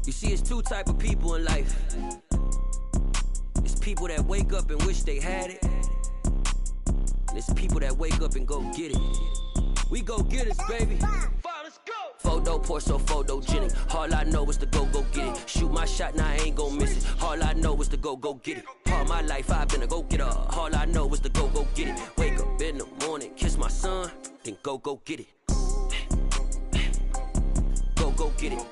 You see, it's two type of people in life. It's people that wake up and wish they had it. And it's people that wake up and go get it. We go get it, baby. Let's go. Photo pour so photogenic. All I know is to go get it. Shoot my shot, now I ain't gon' miss it. All I know is to go get it. All my life I've been a go-getter. All I know is to go get it. Wake up in the morning, kiss my son, then go get it. Go get it.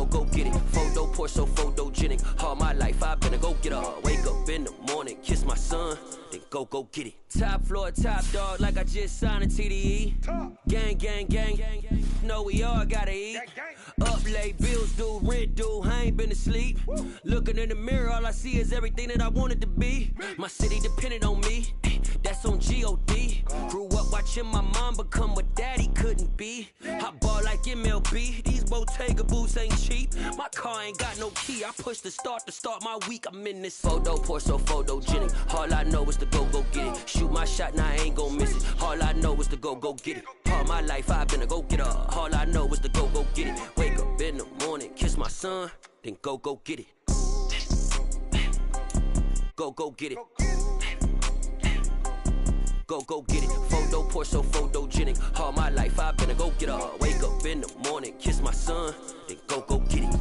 Go get it. Photo pour so photogenic. All my life I've been a go-getter. Wake up in the morning, kiss my son, then go get it. Top floor, top dog, like I just signed a TDE. Gang, gang, gang, gang, gang. Know we all gotta eat. Up late, bills due, rent due, I ain't been asleep. Looking in the mirror, all I see is everything that I wanted to be. My city depended on me, that's on G.O.D. Grew up watching my mom become what daddy couldn't be. I ball like MLB, these Bottega boots ain't cheap. My car ain't got no key, I push the start to start my week. I'm in this photo pour so photogenic. All I know is to go get it. Shoot my shot, now I ain't gon' miss it. All I know is to go get it. All my life I've been a go-getter. All I know is to go get it. Wake up in the morning, kiss my son, then go get it. Go get it. Go get it. Photo pour so photogenic. All my life I've been a go-getter. Wake up in the morning, kiss my son, then go get it.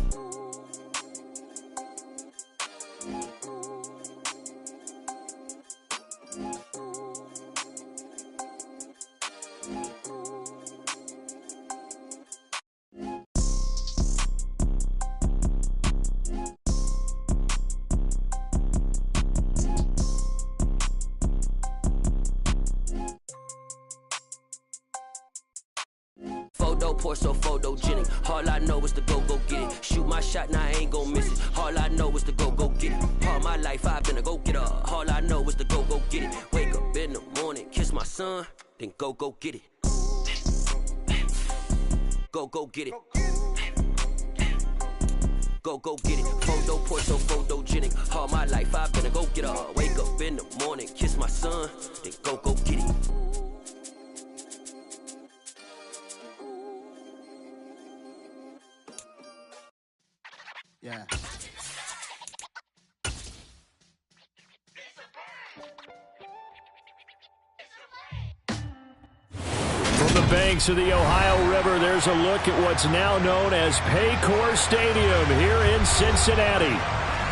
Photo pour so photogenic. All I know is to go get it. Shoot my shot, now I ain't gon' miss it. All I know is to go get it. All my life I've been a go-getter. All I know is to go get it. Wake up in the morning, kiss my son, then go get it. Go get it. Go get it. Photo pour so photogenic. All my life I've been a go-getter. Wake up in the morning, kiss my son, then go get it. Yeah. From the banks of the Ohio River, there's a look at what's now known as Paycor Stadium here in Cincinnati.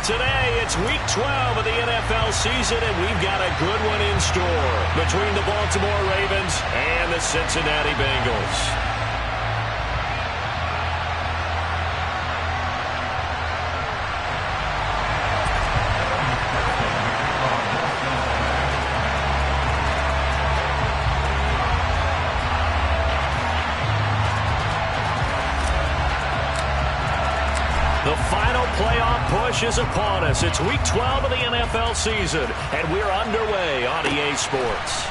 Today, it's Week 12 of the NFL season, and we've got a good one in store between the Baltimore Ravens and the Cincinnati Bengals. The final playoff push is upon us. It's Week 12 of the NFL season, and we're underway on EA Sports.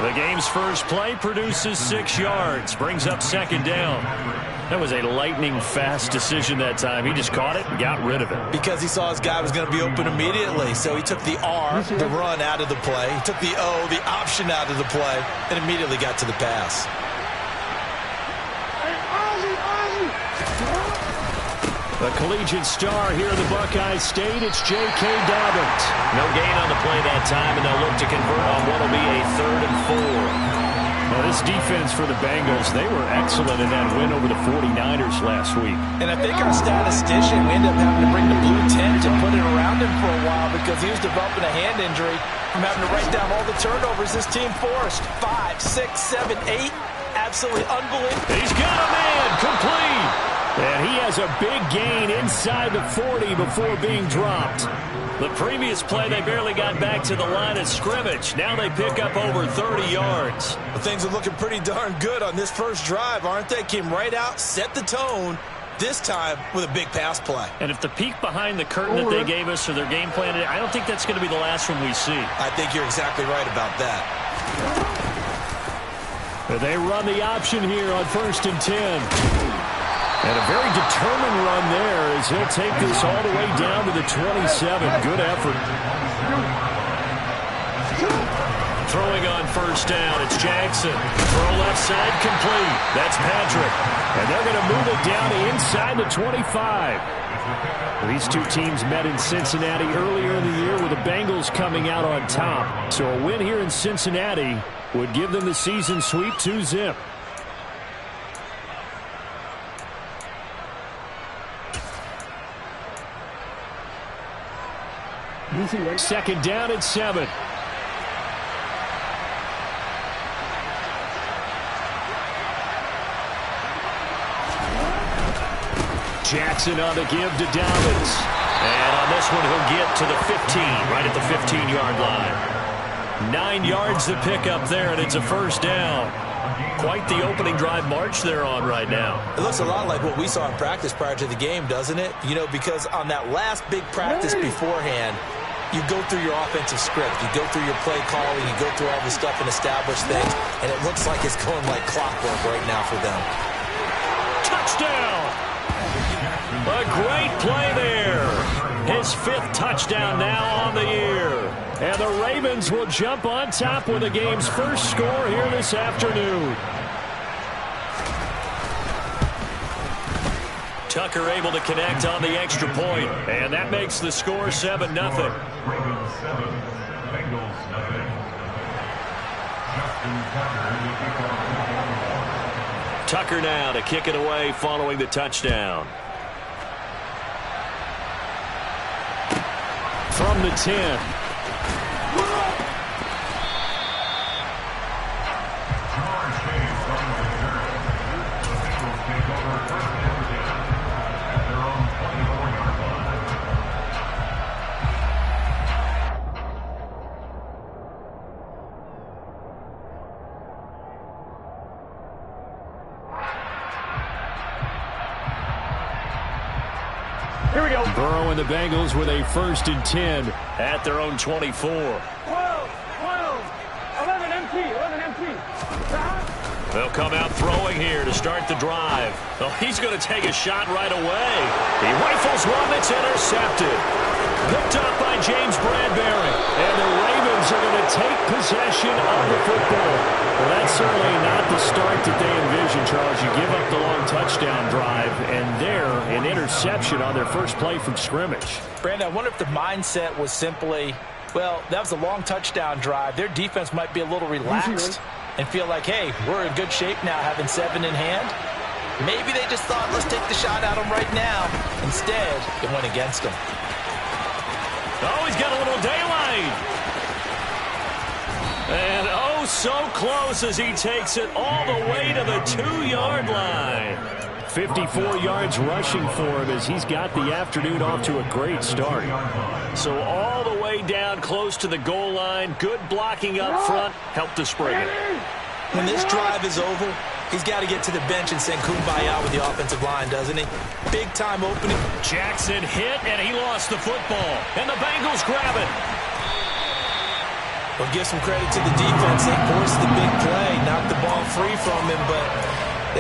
The game's first play produces 6 yards, brings up second down. That was a lightning-fast decision that time. He just caught it and got rid of it. Because he saw his guy was going to be open immediately. So he took the R, the run, out of the play. He took the O, the option, out of the play, and immediately got to the pass. The collegiate star here in the Buckeye State, it's J.K. Dobbins. No gain on the play that time, and they'll look to convert on what will be a 3rd and 4. Now, this defense for the Bengals, they were excellent in that win over the 49ers last week. And I think our statistician, we ended up having to bring the blue tent and put it around him for a while because he was developing a hand injury from having to write down all the turnovers this team forced. 5, 6, 7, 8. Absolutely unbelievable. He's got a man complete. And he has a big gain inside the 40 before being dropped. The previous play, they barely got back to the line of scrimmage. Now they pick up over 30 yards. Well, things are looking pretty darn good on this first drive, aren't they? Came right out, set the tone, this time with a big pass play. And if the peek behind the curtain that they gave us or their game plan, I don't think that's going to be the last one we see. I think you're exactly right about that. They run the option here on 1st and 10. And a very determined run there as he'll take this all the way down to the 27. Good effort. Throwing on 1st down, it's Jackson. Throw left side complete. That's Patrick. And they're going to move it down to inside the 25. These two teams met in Cincinnati earlier in the year with the Bengals coming out on top. So a win here in Cincinnati would give them the season sweep 2-zip. Second down at 7. Jackson on the give to Dobbins. And on this one, he'll get to the 15, right at the 15-yard line. 9 yards to pick up there, and it's a 1st down. Quite the opening drive march they're on right now. It looks a lot like what we saw in practice prior to the game, doesn't it? You know, because on that last big practice beforehand, you go through your offensive script. You go through your play calling. You go through all this stuff and establish things. And it looks like it's going like clockwork right now for them. Touchdown! A great play there. His 5th touchdown now on the year. And the Ravens will jump on top with the game's first score here this afternoon. Tucker able to connect on the extra point, and that makes the score 7-0. Ravens 7, Bengals nothing. Tucker now to kick it away following the touchdown. From the 10. Here we go. Burrow and the Bengals with a 1st and 10 at their own 24. 12, 11 empty. They'll come out throwing here to start the drive. Oh, he's going to take a shot right away. He rifles one that's intercepted. Picked up by James Bradbury. And the Ravens are going to take possession of the football. Well, that's certainly not the start that they envisioned, Charles. You give up the long touchdown drive, and there, an interception on their first play from scrimmage. Brandon, I wonder if the mindset was simply, well, that was a long touchdown drive. Their defense might be a little relaxed and feel like, hey, we're in good shape now having 7 in hand. Maybe they just thought, let's take the shot at them right now. Instead, it went against them. Oh, he's got a little daylight. And oh, so close as he takes it all the way to the 2-yard line. 54 yards rushing for him as he's got the afternoon off to a great start. So all the way down close to the goal line. Good blocking up front. Helped to spring it. When this drive is over, he's got to get to the bench and sing kumbaya with the offensive line, doesn't he? Big time opening. Jackson hit, and he lost the football. And the Bengals grab it. Well, give some credit to the defense. They forced the big play, knocked the ball free from him, but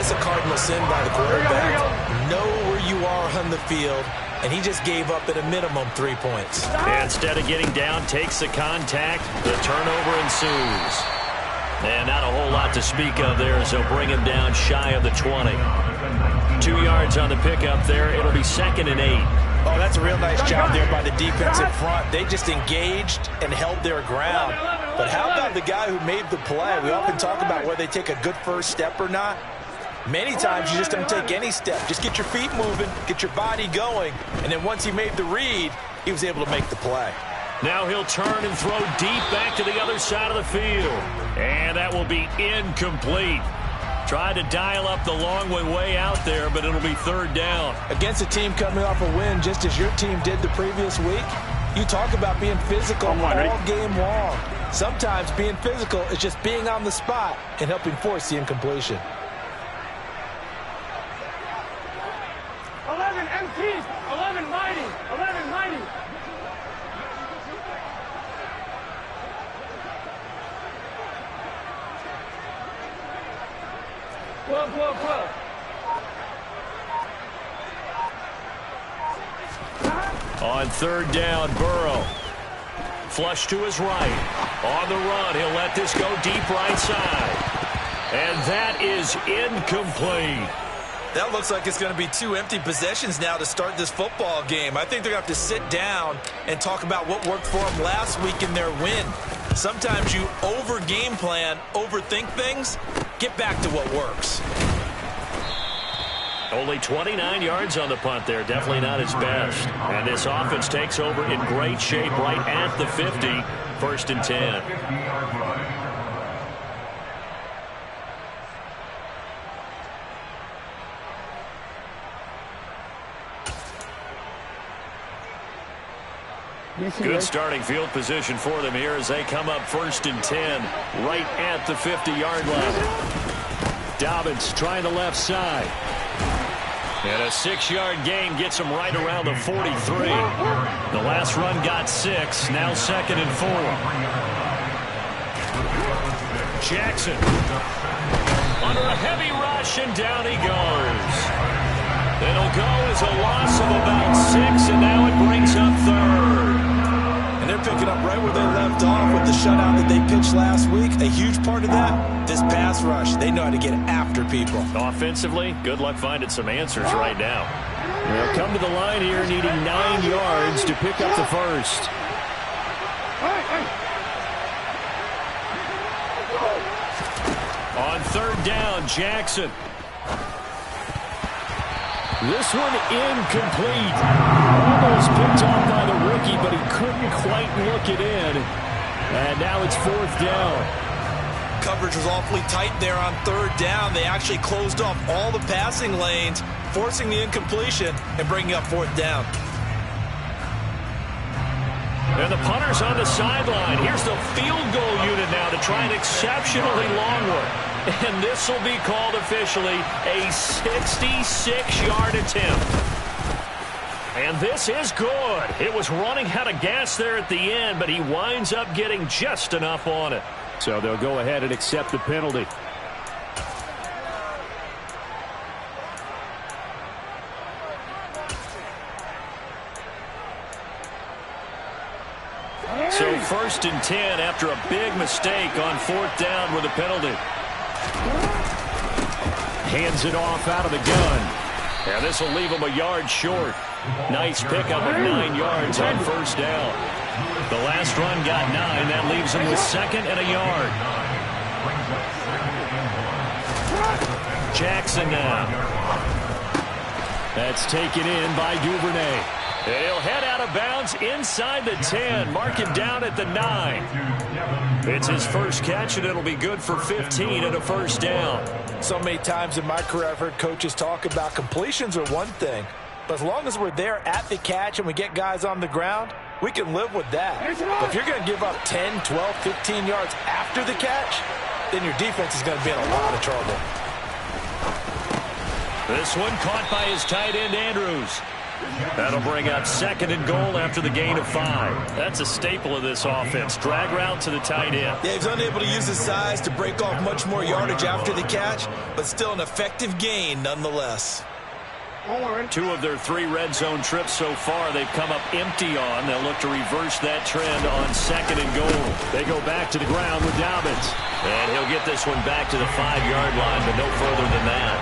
it's a cardinal sin by the quarterback. Know where you are on the field, and he just gave up at a minimum 3 points. And instead of getting down, takes the contact. The turnover ensues. And not a whole lot to speak of there as they'll bring him down shy of the 20. 2 yards on the pickup there. It'll be 2nd and 8. Oh, that's a real nice job there by the defensive front. They just engaged and held their ground. But how about the guy who made the play? We often talk about whether they take a good first step or not. Many times you just don't take any step. Just get your feet moving, get your body going, and then once he made the read, he was able to make the play. Now he'll turn and throw deep back to the other side of the field. And that will be incomplete. Tried to dial up the long way out there, but it'll be third down. Against a team coming off a win, just as your team did the previous week, you talk about being physical all game long. Sometimes being physical is just being on the spot and helping force the incompletion. 11 MTs, 11 mighty, 11 mighty. 12, 12, 12. On third down, Burrow. Flush to his right. On the run, he'll let this go deep right side. And that is incomplete. That looks like it's going to be 2 empty possessions now to start this football game. I think they're going to have to sit down and talk about what worked for them last week in their win. Sometimes you over-game plan, overthink things. Get back to what works. Only 29 yards on the punt there. Definitely not his best. And this offense takes over in great shape right at the 50. 1st and 10. Good starting field position for them here as they come up 1st and 10 right at the 50-yard line. Dobbins trying the left side. And a 6-yard gain gets him right around the 43. The last run got 6. Now 2nd and 4. Jackson under a heavy rush, and down he goes. It'll go as a loss of about 6, and now it brings up 3rd. And they're picking up right where they left off with the shutout that they pitched last week. A huge part of that, this pass rush. They know how to get after people. Offensively, good luck finding some answers right now. They'll come to the line here needing 9 yards to pick up the first. On third down, Jackson. This one incomplete. Almost picked off by the rookie, but he couldn't quite look it in. And now it's 4th down. Coverage was awfully tight there on third down. They actually closed off all the passing lanes, forcing the incompletion and bringing up 4th down. And the punter's on the sideline. Here's the field goal unit now to try an exceptionally long one. And this will be called officially a 66-yard attempt. And this is good. It was running out of gas there at the end, but he winds up getting just enough on it. So they'll go ahead and accept the penalty. So 1st and 10 after a big mistake on 4th down with a penalty. Hands it off out of the gun. And this will leave him a yard short. Nice pickup of 9 yards on 1st down. The last run got 9. That leaves him with 2nd and a yard. Jackson now. That's taken in by Duvernay. And he'll head out of bounds inside the 10. Mark him down at the 9. It's his first catch, and it'll be good for 15 and a 1st down. So many times in my career I've heard coaches talk about completions are one thing, but as long as we're there at the catch and we get guys on the ground, we can live with that. But if you're going to give up 10, 12, 15 yards after the catch, then your defense is going to be in a lot of trouble. This one caught by his tight end, Andrews. That'll bring up 2nd and goal after the gain of 5. That's a staple of this offense. Drag route to the tight end. Yeah, he's unable to use his size to break off much more yardage after the catch, but still an effective gain nonetheless. 2 of their 3 red zone trips so far they've come up empty on. They'll look to reverse that trend on 2nd and goal. They go back to the ground with Dobbins. And he'll get this one back to the 5-yard line, but no further than that.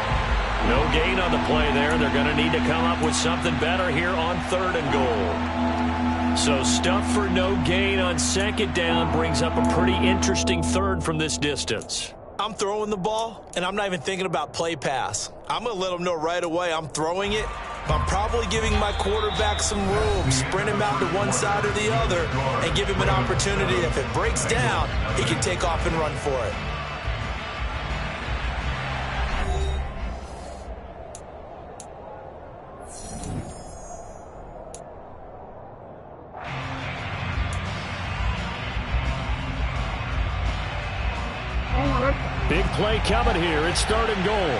No gain on the play there. They're going to need to come up with something better here on 3rd and goal. So stuff for no gain on 2nd down brings up a pretty interesting 3rd from this distance. I'm throwing the ball, and I'm not even thinking about play pass. I'm going to let them know right away I'm throwing it. I'm probably giving my quarterback some room, sprint him out to one side or the other, and give him an opportunity. If it breaks down, he can take off and run for it. Big play coming here. It's 3rd and goal.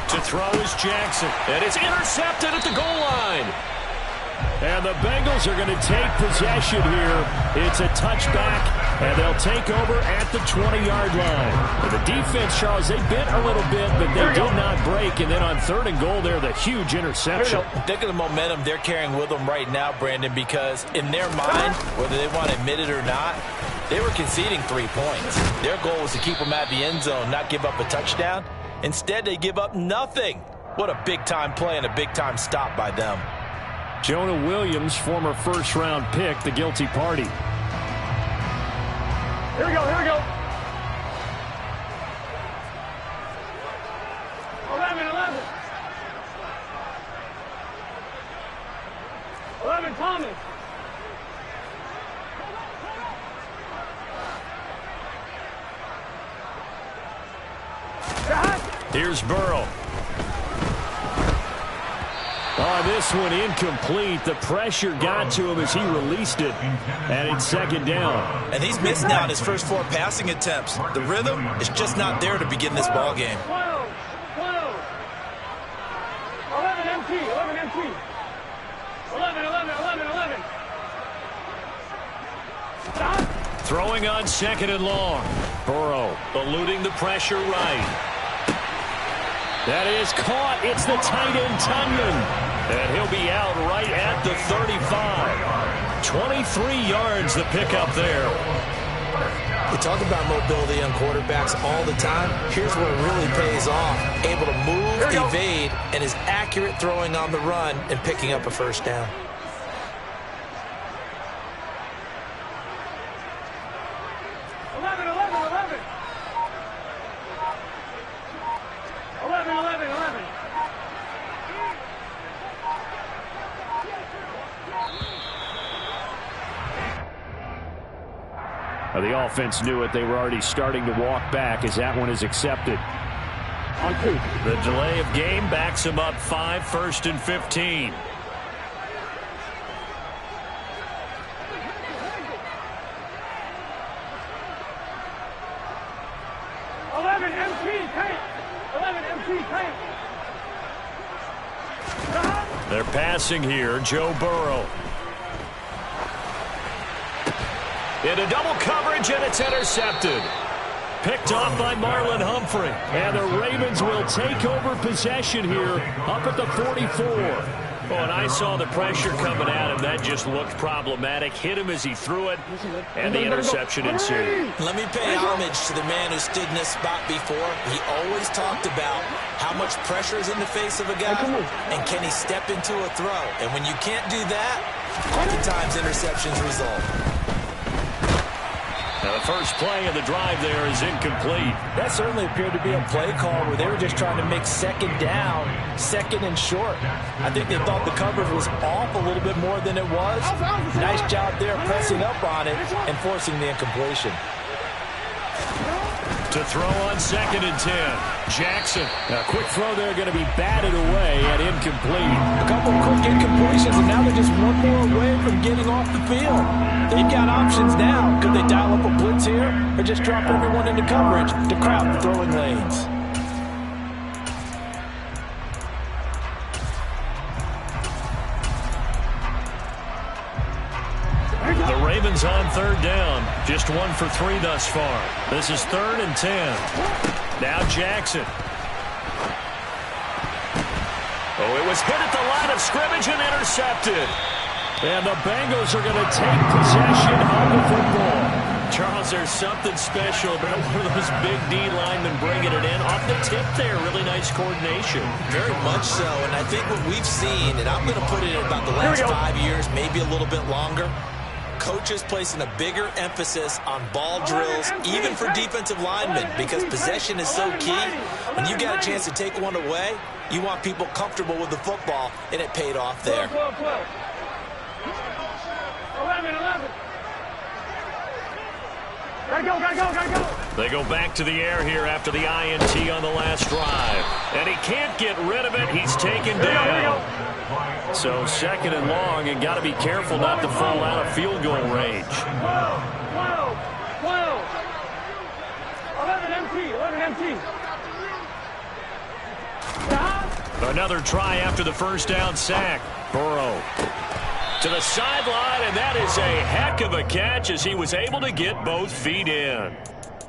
To throw is Jackson. And it's intercepted at the goal line. And the Bengals are going to take possession here. It's a touchback, and they'll take over at the 20-yard line. And the defense, Charles, they bit a little bit, but they did not break. And then on 3rd and goal there, the huge interception. Think of the momentum they're carrying with them right now, Brandon, because in their mind, whether they want to admit it or not, they were conceding 3 points. Their goal was to keep them at the end zone, not give up a touchdown. Instead, they give up nothing. What a big-time play and a big-time stop by them. Jonah Williams, former first-round pick, the guilty party. Here we go, here we go. 11. 11, Thomas. Here's Burrow. Oh, this one incomplete. The pressure got to him as he released it. And it's 2nd down. And he's missed now on his first 4 passing attempts. The rhythm is just not there to begin this ball game. 12. 11 MT. 11. Stop. Throwing on 2nd and long. Burrow eluding the pressure right. That is caught. It's the tight end, Tunyon. And he'll be out right at the 35. 23 yards the pickup there. We talk about mobility on quarterbacks all the time. Here's where it really pays off. Able to move, evade, and is accurate throwing on the run and picking up a 1st down. The offense knew it. They were already starting to walk back as that one is accepted. The delay of game backs him up 5, 1st and 15. They're passing here. Joe Burrow. Into double coverage, and it's intercepted. Picked off by Marlon Humphrey. And the Ravens will take over possession here up at the 44. Oh, and I saw the pressure coming at him. That just looked problematic. Hit him as he threw it, and the interception ensued. Let me pay homage to the man who stood in this spot before. He always talked about how much pressure is in the face of a guy, and can he step into a throw. And when you can't do that, oftentimes interceptions result. Now the first play of the drive there is incomplete. That certainly appeared to be a play call where they were just trying to make 2nd down, 2nd and short. I think they thought the coverage was off a little bit more than it was. Nice job there pressing up on it and forcing the incompletion. To throw on 2nd and 10. Jackson. A quick throw there going to be batted away and incomplete. A couple of quick incompletions, and now they're just one more away from getting off the field. They've got options now. Could they dial up a blitz here or just drop everyone into coverage to crowd the throwing lanes? The Ravens on 3rd down. Just 1 for 3 thus far. This is 3rd and 10. Now Jackson. Oh, it was hit at the line of scrimmage and intercepted. And the Bengals are going to take possession of the football. Charles, there's something special about one of those big D linemen bringing it in. Off the tip there, really nice coordination. Very much so, and I think what we've seen, and I'm going to put it in about the last 5 years, maybe a little bit longer, coaches placing a bigger emphasis on ball drills, even for defensive linemen, because possession is so key. When you got a chance to take one away, you want people comfortable with the football, and it paid off there. 11. Gotta go. They go back to the air here after the INT on the last drive. And he can't get rid of it. He's taken down. So 2nd and long, and got to be careful not to fall out of field goal range. 12. 11 MT. 11 MT. Another try after the first down sack. Burrow to the sideline, and that is a heck of a catch as he was able to get both feet in.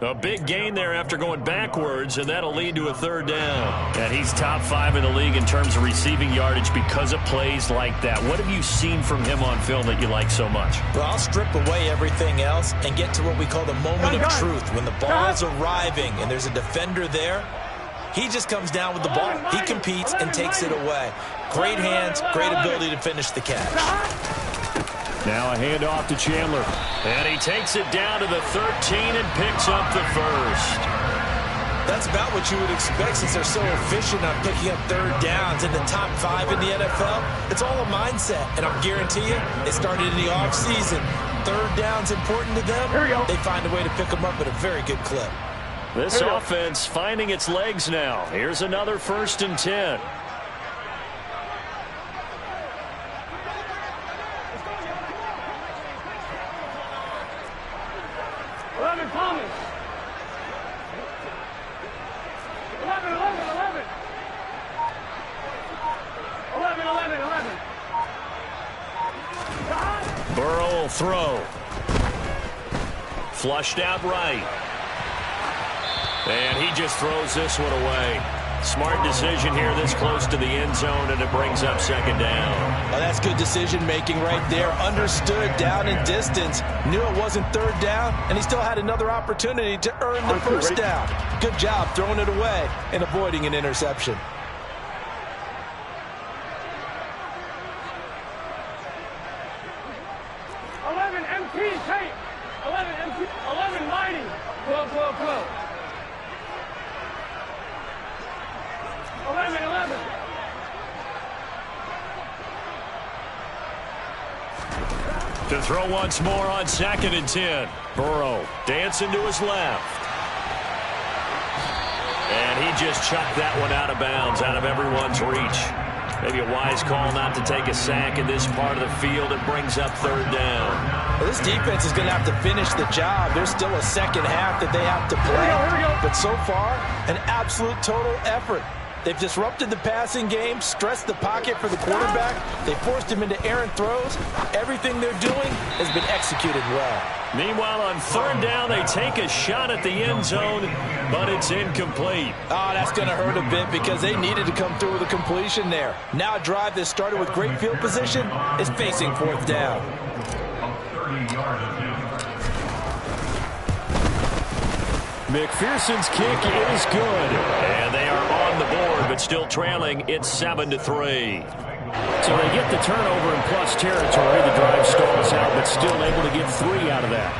A big gain there after going backwards, and that'll lead to a third down. And he's top 5 in the league in terms of receiving yardage because of plays like that. What have you seen from him on film that you like so much? Well, I'll strip away everything else and get to what we call the moment of truth. When the ball is arriving and there's a defender there, he just comes down with the ball. He competes and takes it away. Great hands, great ability to finish the catch. Now a handoff to Chandler. And he takes it down to the 13 and picks up the first. That's about what you would expect since they're so efficient on picking up third downs in the top 5 in the NFL. It's all a mindset, and I'll guarantee you it started in the offseason. Third down's important to them. They find a way to pick them up at a very good clip. This offense finding its legs now. Here's another 1st and 10. Thomas. 11. 11. Burrow will throw. Flushed out right. And he just throws this one away. Smart decision here this close to the end zone, and it brings up 2nd down. Well, that's good decision-making right there. Understood down and distance. Knew it wasn't third down, and he still had another opportunity to earn the first down. Good job throwing it away and avoiding an interception. Tape. 11 mighty. 12. 11. To throw once more on 2nd and 10. Burrow dancing to his left. And he just chucked that one out of bounds, out of everyone's reach. Maybe a wise call not to take a sack in this part of the field. It brings up 3rd down. Well, this defense is going to have to finish the job. There's still a second half that they have to play. Here we go. But so far, an absolute total effort. They've disrupted the passing game, stressed the pocket for the quarterback. They forced him into errant throws. Everything they're doing has been executed well. Meanwhile, on 3rd down, they take a shot at the end zone, but it's incomplete. Oh, that's going to hurt a bit because they needed to come through with a completion there. Now a drive that started with great field position is facing 4th down. McPherson's kick is good. And they are on the board, but still trailing. It's 7-3. So they get the turnover in plus territory. The drive stalls out, but still able to get 3 out of that.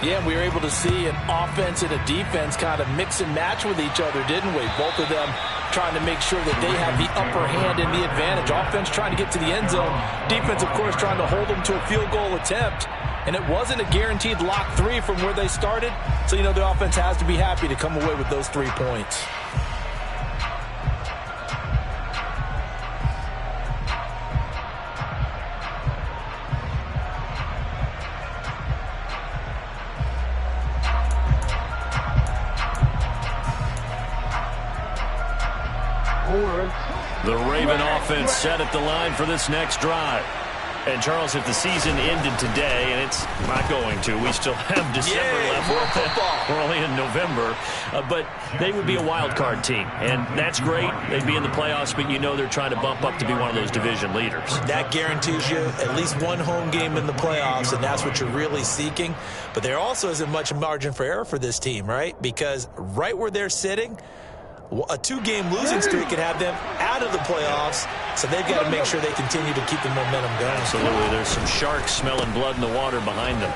Yeah, we were able to see an offense and a defense kind of mix and match with each other, didn't we? Both of them trying to make sure that they have the upper hand and the advantage. Offense trying to get to the end zone. Defense, of course, trying to hold them to a field goal attempt. And it wasn't a guaranteed lock 3 from where they started. So, you know, the offense has to be happy to come away with those 3 points. The Raven offense set at the line for this next drive. And, Charles, if the season ended today, and it's not going to, we still have December left. We're only in November. But they would be a wild card team, and that's great. They'd be in the playoffs, but you know they're trying to bump up to be one of those division leaders. That guarantees you at least one home game in the playoffs, and that's what you're really seeking. But there also isn't much margin for error for this team, right? Because right where they're sitting, a 2-game losing streak could have them out of the playoffs, so they've got to make sure they continue to keep the momentum going. Absolutely. There's some sharks smelling blood in the water behind them.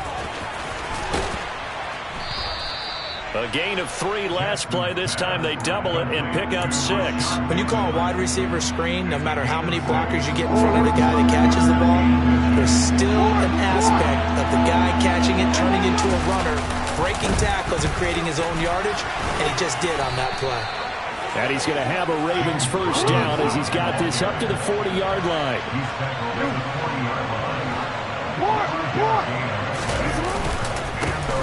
A gain of 3 last play. This time they double it and pick up 6. When you call a wide receiver screen, no matter how many blockers you get in front of the guy that catches the ball, there's still an aspect of the guy catching it, turning into a runner, breaking tackles and creating his own yardage, and he just did on that play. And he's going to have a Ravens first down as he's got this up to the 40-yard line.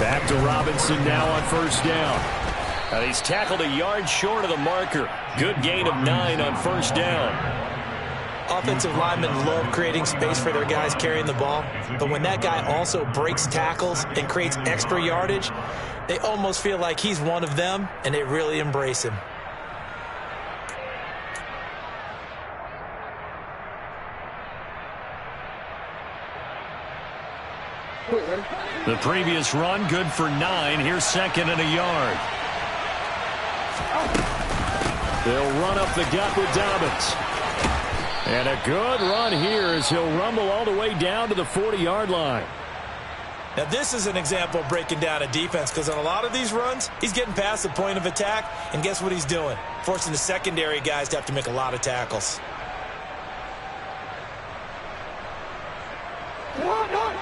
Back to Robinson now on first down. And he's tackled a yard short of the marker. Good gain of 9 on first down. Offensive linemen love creating space for their guys carrying the ball. But when that guy also breaks tackles and creates extra yardage, they almost feel like he's one of them, and they really embrace him. The previous run, good for 9. Here's 2nd and a yard. They'll run up the gut with Dobbins. And a good run here as he'll rumble all the way down to the 40-yard line. Now, this is an example of breaking down a defense, because on a lot of these runs, he's getting past the point of attack, and guess what he's doing? Forcing the secondary guys to have to make a lot of tackles.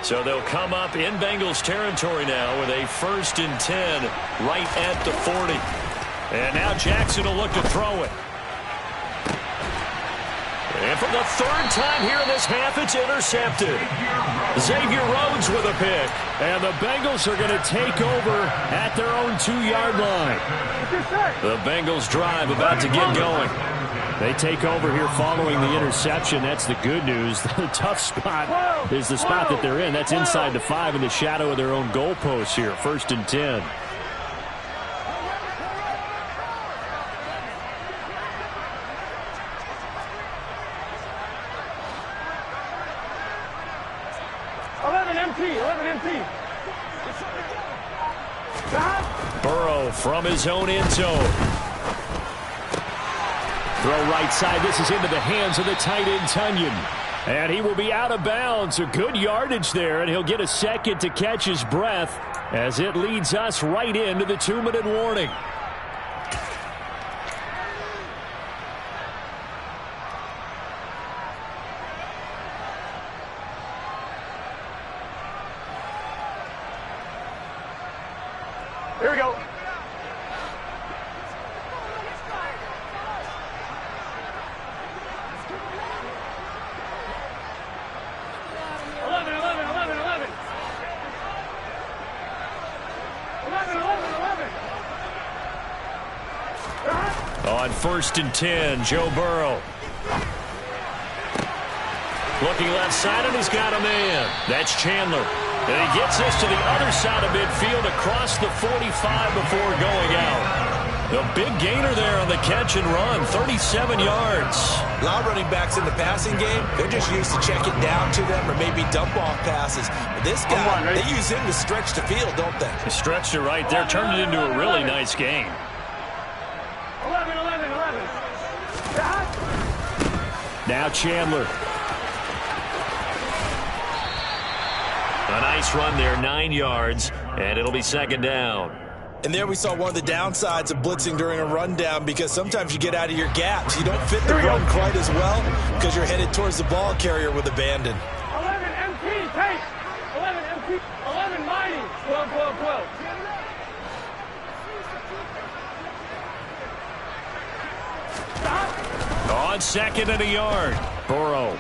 So they'll come up in Bengals territory now with a 1st and 10 right at the 40. And now Jackson will look to throw it. And for the 3rd time here in this half, it's intercepted. Xavier Rhodes with a pick. And the Bengals are going to take over at their own 2-yard line. The Bengals drive about to get going. They take over here following the interception. That's the good news. The tough spot is the spot that they're in. That's inside the 5 in the shadow of their own goalposts here. 1st and 10. Burrow from his own end zone. Throw right side. This is into the hands of the tight end, Tunyon. And he will be out of bounds. A good yardage there, and he'll get a second to catch his breath as it leads us right into the 2-minute warning. Here we go. On 1st and 10, Joe Burrow. Looking left side, and he's got a man. That's Chandler. And he gets us to the other side of midfield across the 45 before going out. The big gainer there on the catch and run, 37 yards. A lot of running backs in the passing game, they're just used to check it down to them or maybe dump off passes. But this guy, they use him to stretch the field, don't they? He stretched it right there, turned it into a really nice game. 11. Now Chandler. A nice run there, 9 yards, and it'll be 2nd down. And there we saw one of the downsides of blitzing during a rundown, because sometimes you get out of your gaps. You don't fit the run quite as well because you're headed towards the ball carrier with abandon. 11 MP, take. 11 MP, 11 mighty. 12. On 2nd and a yard, Burrow.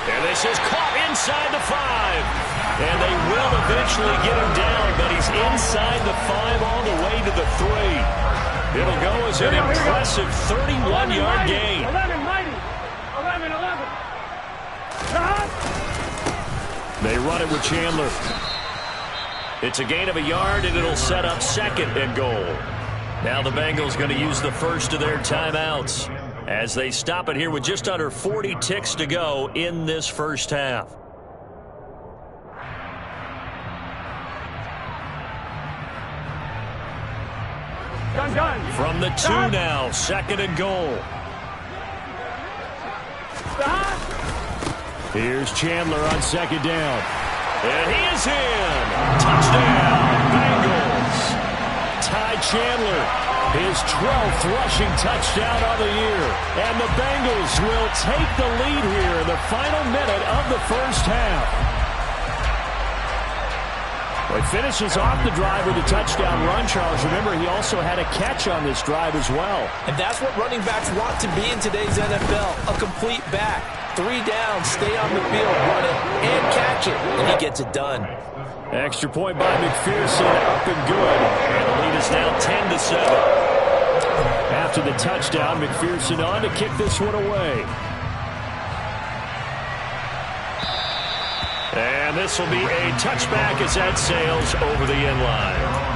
And this is caught inside the 5. And they will eventually get him down, but he's inside the 5 all the way to the 3. It'll go as an impressive 31-yard gain. 11 mighty. 11. They run it with Chandler. It's a gain of a yard, and it'll set up 2nd and goal. Now the Bengals going to use the first of their timeouts as they stop it here with just under 40 ticks to go in this first half. Done. From the 2 now, 2nd and goal. Here's Chandler on 2nd down. And he is in. Touchdown, Bengals. Ty Chandler, his 12th rushing touchdown of the year. And the Bengals will take the lead here in the final minute of the first half. Well, he finishes off the drive with a touchdown run, Charles. Remember, he also had a catch on this drive as well. And that's what running backs want to be in today's NFL, a complete back. 3 down, stay on the field, run it, and catch it, and he gets it done. Extra point by McPherson, up and good. And the lead is now 10-7. After the touchdown, McPherson on to kick this one away. And this will be a touchback as that sails over the end line.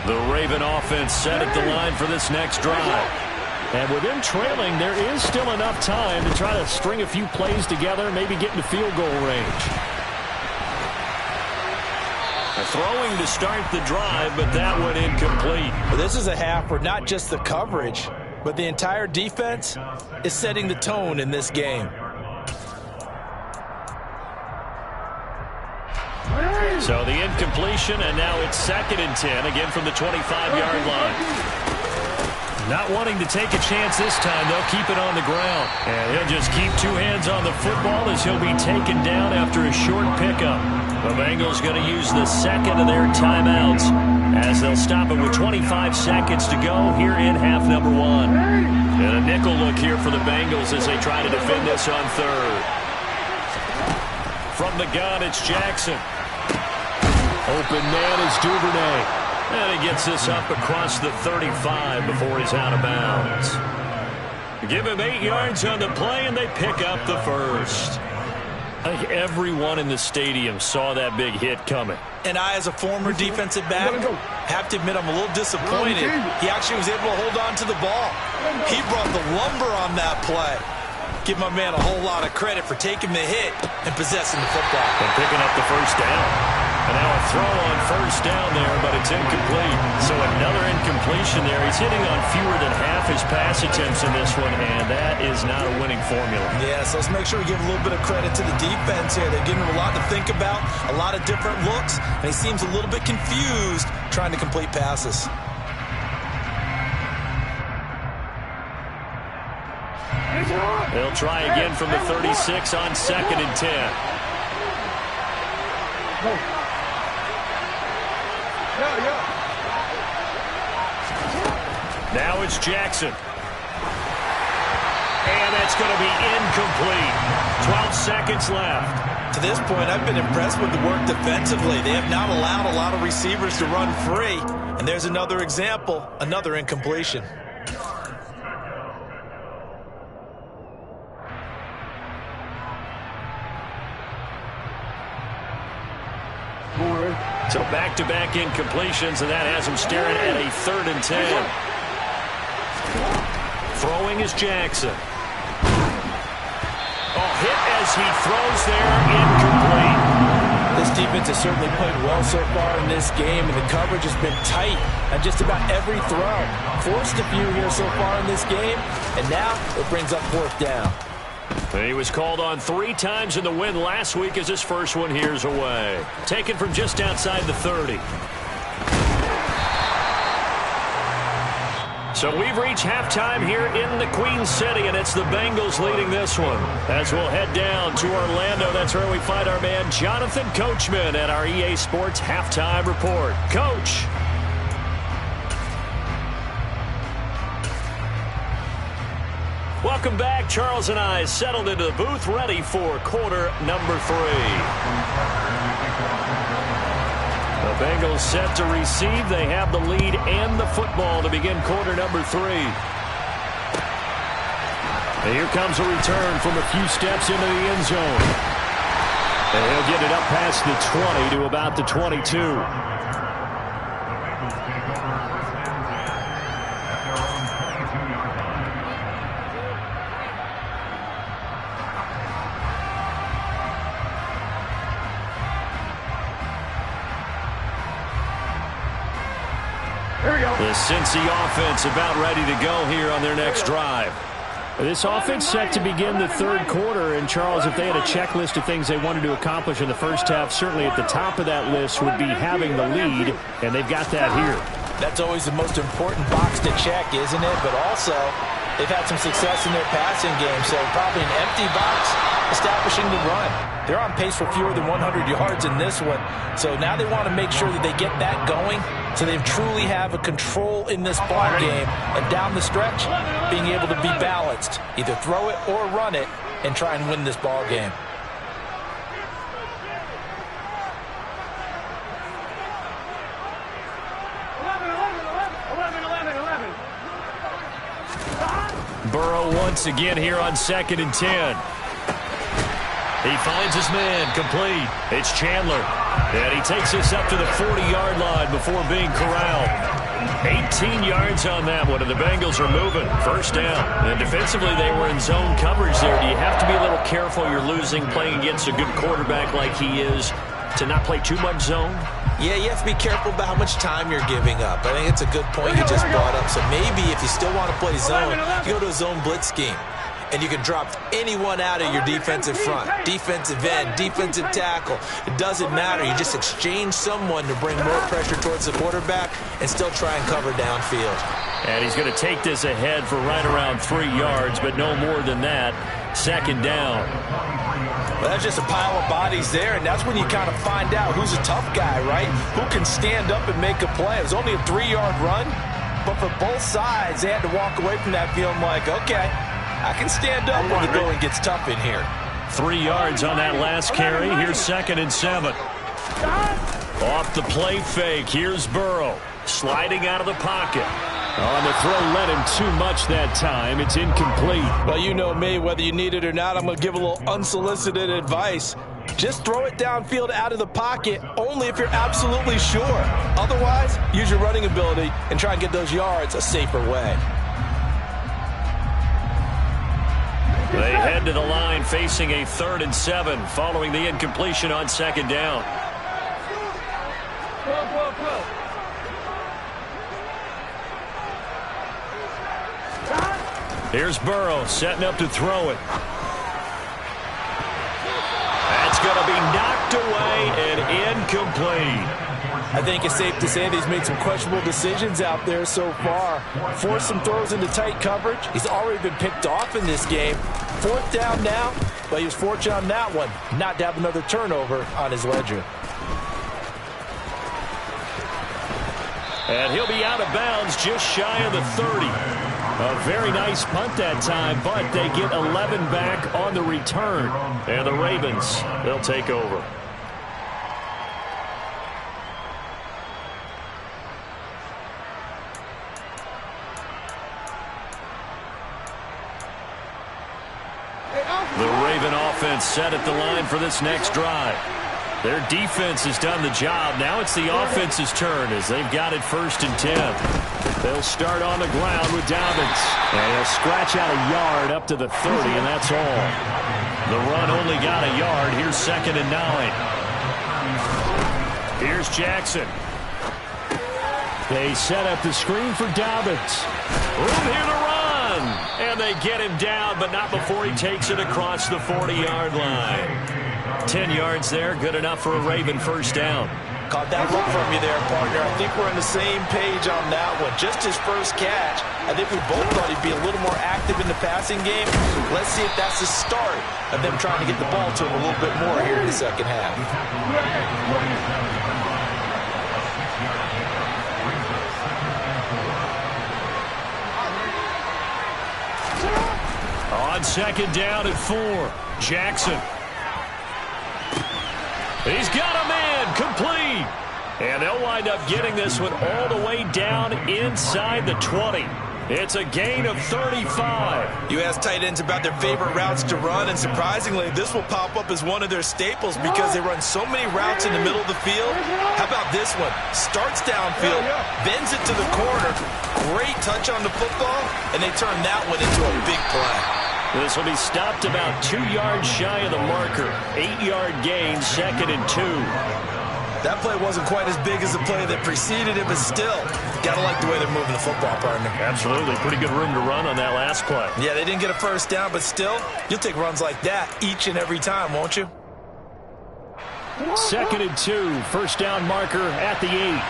The Raven offense set at the line for this next drive. And with them trailing, there is still enough time to try to string a few plays together, maybe get into field goal range. Throwing to start the drive, but that one incomplete. Well, this is a half where not just the coverage, but the entire defense is setting the tone in this game. So the incompletion, and now it's 2nd and 10, again from the 25-yard line. Not wanting to take a chance this time, they'll keep it on the ground. And he'll just keep 2 hands on the football as he'll be taken down after a short pickup. The Bengals going to use the 2nd of their timeouts as they'll stop it with 25 seconds to go here in half number 1. And a nickel look here for the Bengals as they try to defend this on 3rd. From the gun, it's Jackson. Open man is Duvernay. And he gets this up across the 35 before he's out of bounds. Give him 8 yards on the play, and they pick up the first. I think everyone in the stadium saw that big hit coming. And I, as a former defensive back, have to admit I'm a little disappointed. He actually was able to hold on to the ball. He brought the lumber on that play. Give my man a whole lot of credit for taking the hit and possessing the football. And picking up the first down. And now a throw on first down there, but it's incomplete. So another incompletion there. He's hitting on fewer than half his pass attempts in this one, and that is not a winning formula. Yes, let's make sure we give a little bit of credit to the defense here. They're giving him a lot to think about, a lot of different looks, and he seems a little bit confused trying to complete passes. They'll try again from the 36 on 2nd and 10. Now it's Jackson. And that's going to be incomplete. 12 seconds left. To this point, I've been impressed with the work defensively. They have not allowed a lot of receivers to run free. And there's another example, another incompletion. So back-to-back incompletions, and that has him staring at a 3rd and 10. Throwing is Jackson. Oh, hit as he throws there, incomplete. This defense has certainly played well so far in this game, and the coverage has been tight on just about every throw. Forced a few here so far in this game, and now it brings up 4th down. He was called on 3 times in the win last week as his first one here's away. Taken from just outside the 30. So we've reached halftime here in the Queen City, and it's the Bengals leading this one. As we'll head down to Orlando, that's where we find our man Jonathan Coachman at our EA Sports Halftime Report. Coach. Welcome back. Charles and I settled into the booth, ready for quarter number 3. The Bengals set to receive. They have the lead and the football to begin quarter number 3. And here comes a return from a few steps into the end zone. And he'll get it up past the 20 to about the 22. The Cincy offense about ready to go here on their next drive. This offense set to begin the 3rd quarter, and Charles, if they had a checklist of things they wanted to accomplish in the first half, certainly at the top of that list would be having the lead, and they've got that here. That's always the most important box to check, isn't it? But also, they've had some success in their passing game, so probably an empty box establishing the run. They're on pace for fewer than 100 yards in this one, so now they want to make sure that they get that going so they truly have a control in this ball game, and down the stretch, being able to be balanced. Either throw it or run it and try and win this ball game. Burrow once again here on 2nd and 10. He finds his man, complete. It's Chandler, and he takes us up to the 40-yard line before being corralled. 18 yards on that one, and the Bengals are moving. First down. And defensively, they were in zone coverage there. Do you have to be a little careful? You're losing, playing against a good quarterback like he is, to not play too much zone? Yeah, you have to be careful about how much time you're giving up. I think it's a good point you just brought up. So maybe if you still want to play zone, you go to a zone blitz scheme. And you can drop anyone out of your defensive front, defensive end, defensive tackle. It doesn't matter. You just exchange someone to bring more pressure towards the quarterback and still try and cover downfield. And he's going to take this ahead for right around 3 yards, but no more than that. 2nd down. Well, that's just a pile of bodies there, and that's when you kind of find out who's a tough guy, right? Who can stand up and make a play. It was only a 3-yard run, but for both sides, they had to walk away from that feeling like, okay, I can stand up when the going gets tough in here. 3 yards on that last carry. Here's 2nd and 7. Off the play fake. Here's Burrow sliding out of the pocket. On the throw, led him too much that time. It's incomplete. Well, you know me, whether you need it or not, I'm going to give a little unsolicited advice. Just throw it downfield out of the pocket only if you're absolutely sure. Otherwise, use your running ability and try and get those yards a safer way. They head to the line facing a 3rd and 7 following the incompletion on 2nd down. Here's Burrow setting up to throw it. That's going to be knocked away and incomplete. I think it's safe to say that he's made some questionable decisions out there so far. Forced some throws into tight coverage. He's already been picked off in this game. 4th down now, but he was fortunate on that one not to have another turnover on his ledger. And he'll be out of bounds just shy of the 30. A very nice punt that time, but they get 11 back on the return. And the Ravens, they'll take over. The Raven offense set at the line for this next drive. Their defense has done the job. Now it's the offense's turn as they've got it 1st and 10. They'll start on the ground with Dobbins. And he'll scratch out a yard up to the 30, and that's all. The run only got a yard. Here's 2nd and 9. Here's Jackson. They set up the screen for Dobbins. Room here to run. And they get him down, but not before he takes it across the 40-yard line. 10 yards there, good enough for a Raven 1st down. Caught that look from you there, partner. I think we're on the same page on that one. Just his first catch. I think we both thought he'd be a little more active in the passing game. Let's see if that's the start of them trying to get the ball to him a little bit more here in the 2nd half. On 2nd down at 4, Jackson. He's got a man, complete. And they'll wind up getting this one all the way down inside the 20. It's a gain of 35. You ask tight ends about their favorite routes to run, and surprisingly, this will pop up as one of their staples because they run so many routes in the middle of the field. How about this one? Starts downfield, bends it to the corner. Great touch on the football, and they turn that one into a big play. This will be stopped about 2 yards shy of the marker. 8-yard gain, 2nd and 2. That play wasn't quite as big as the play that preceded it, but still, gotta like the way they're moving the football, partner. Absolutely. Pretty good room to run on that last play. Yeah, they didn't get a 1st down, but still, you'll take runs like that each and every time, won't you? 2nd and 2. 1st down marker at the 8.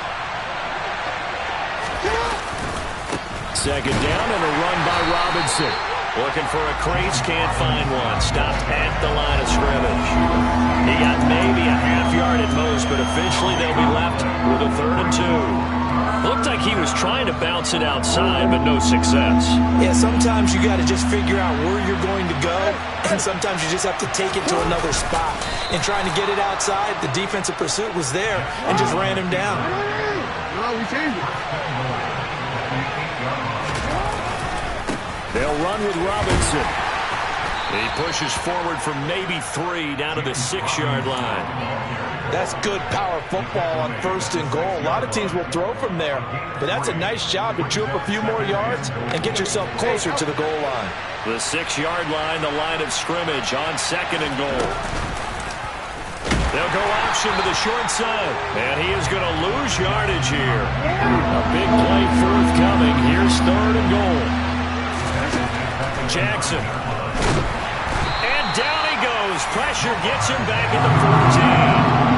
Second down and a run by Robinson. Looking for a crease, can't find one. Stopped at the line of scrimmage. He got maybe a half yard at most, but officially they'll be left with a 3rd and 2. Looked like he was trying to bounce it outside, but no success. Yeah, sometimes you got to just figure out where you're going to go, and sometimes you just have to take it to another spot. And trying to get it outside, the defensive pursuit was there and just ran him down. No, we changed it. They'll run with Robinson. He pushes forward from maybe 3 down to the 6-yard line. That's good power football on 1st and goal. A lot of teams will throw from there, but that's a nice job to chew up a few more yards and get yourself closer to the goal line. The 6-yard line, the line of scrimmage on 2nd and goal. They'll go option to the short side, and he is going to lose yardage here. A big play forthcoming. Here's 3rd and goal. Jackson. And down he goes. Pressure gets him back at the 14.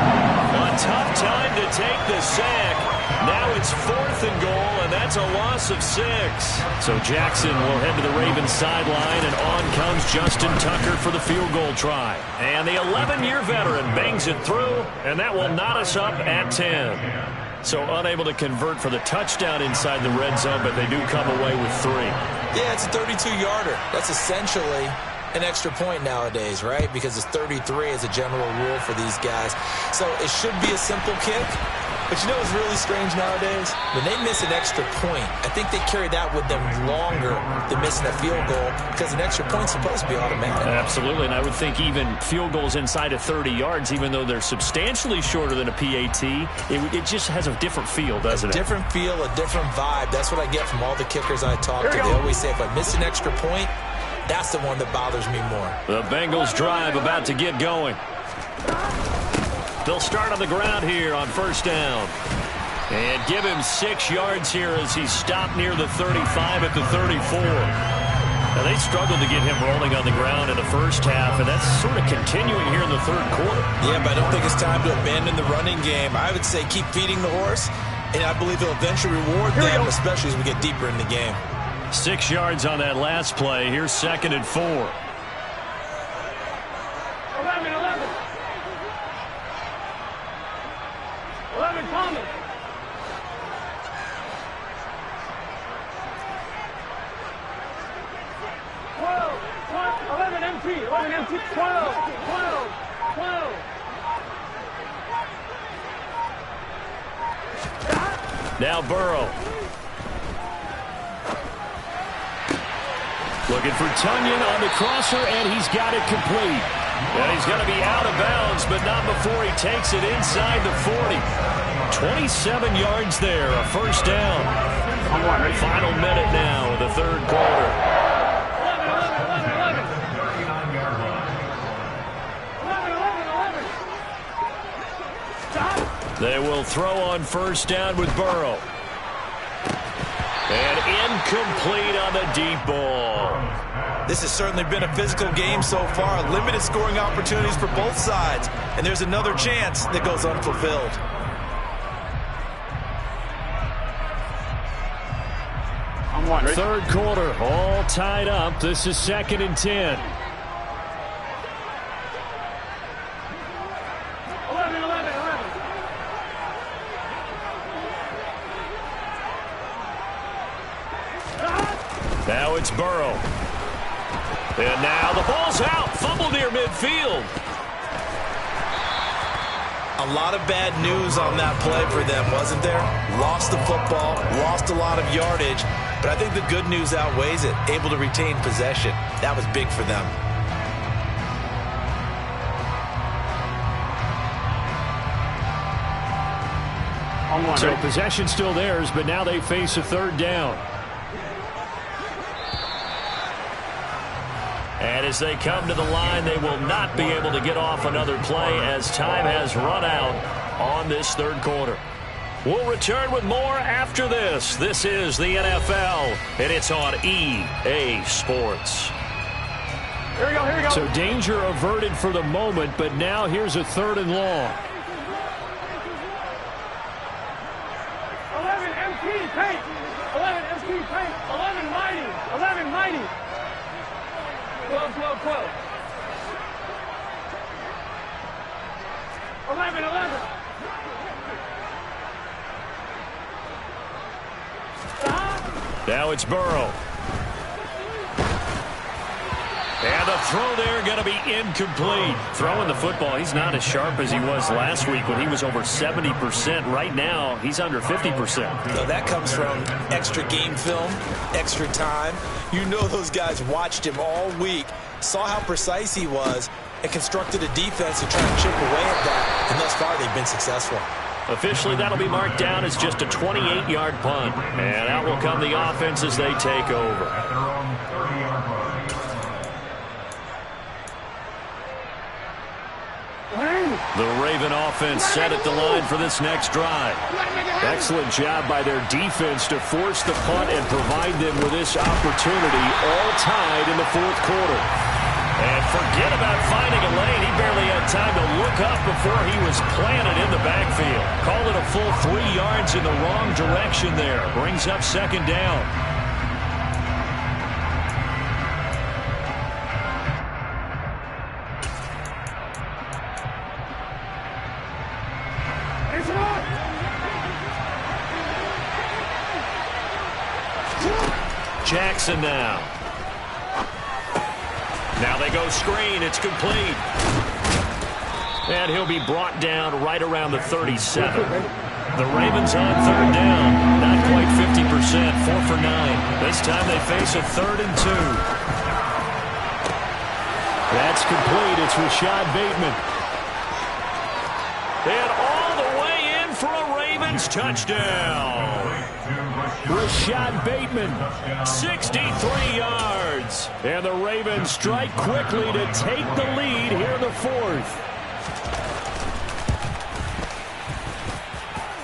A tough time to take the sack. Now it's 4th and goal, and that's a loss of 6. So Jackson will head to the Ravens sideline, and on comes Justin Tucker for the field goal try. And the 11-year veteran bangs it through, and that will knot us up at 10. So unable to convert for the touchdown inside the red zone, but they do come away with 3. Yeah, it's a 32-yarder. That's essentially an extra point nowadays, right? Because it's 33 as a general rule for these guys. So it should be a simple kick. But you know what's really strange nowadays? When they miss an extra point, I think they carry that with them longer than missing a field goal because an extra point's supposed to be automatic. Absolutely, and I would think even field goals inside of 30 yards, even though they're substantially shorter than a PAT, it just has a different feel, doesn't it? A different feel, a different vibe. That's what I get from all the kickers I talk to. They always say if I miss an extra point, that's the one that bothers me more. The Bengals drive about to get going. They'll start on the ground here on 1st down. And give him 6 yards here as he's stopped near the 35 at the 34. Now, they struggled to get him rolling on the ground in the first half, and that's sort of continuing here in the 3rd quarter. Yeah, but I don't think it's time to abandon the running game. I would say keep feeding the horse, and I believe he'll eventually reward them, especially as we get deeper in the game. 6 yards on that last play. Here's 2nd and 4. 11 Thomas. 11 MT, 12. Now Burrow. Looking for Tunyon on the crosser, and he's got it complete. And he's going to be out of bounds, but not before he takes it inside the 40. 27 yards there, a 1st down. Final minute now of the 3rd quarter. They will throw on 1st down with Burrow. And incomplete on the deep ball. This has certainly been a physical game so far. Limited scoring opportunities for both sides. And there's another chance that goes unfulfilled. Third quarter, all tied up. This is 2nd and 10. 11. Now it's Burrow. And now the ball's out. Fumble near midfield. A lot of bad news on that play for them, wasn't there? Lost the football, lost a lot of yardage, but I think the good news outweighs it. Able to retain possession. That was big for them. So possession still theirs, but now they face a 3rd down. And as they come to the line, they will not be able to get off another play as time has run out on this 3rd quarter. We'll return with more after this. This is the NFL, and it's on EA Sports. Here we go. So danger averted for the moment, but now here's a 3rd and long. 11 MT. MP paint. 11 MP paint. 11 mighty. 11 mighty. 12, 12, 12. 11, 11. Now it's Burrow. And the throw there going to be incomplete. Throwing the football, he's not as sharp as he was last week when he was over 70%. Right now, he's under 50%. So that comes from extra game film, extra time. You know those guys watched him all week, saw how precise he was, and constructed a defense to try and chip away at that. And thus far, they've been successful. Officially, that'll be marked down as just a 28-yard punt. And out will come the offense as they take over. The Raven offense set at the line for this next drive. Excellent job by their defense to force the punt and provide them with this opportunity, all tied in the fourth quarter. And forget about finding a lane. He barely had time to look up before he was planted in the backfield. Call it a full 3 yards in the wrong direction there. Brings up second down. Jackson now. Now they go screen. It's complete. And he'll be brought down right around the 37. The Ravens on third down. Not quite 50%. 4 for 9. This time they face a 3rd and 2. That's complete. It's Rashad Bateman. And all the way in for a Ravens touchdown. Rashad Bateman, 63 yards. And the Ravens strike quickly to take the lead here in the fourth.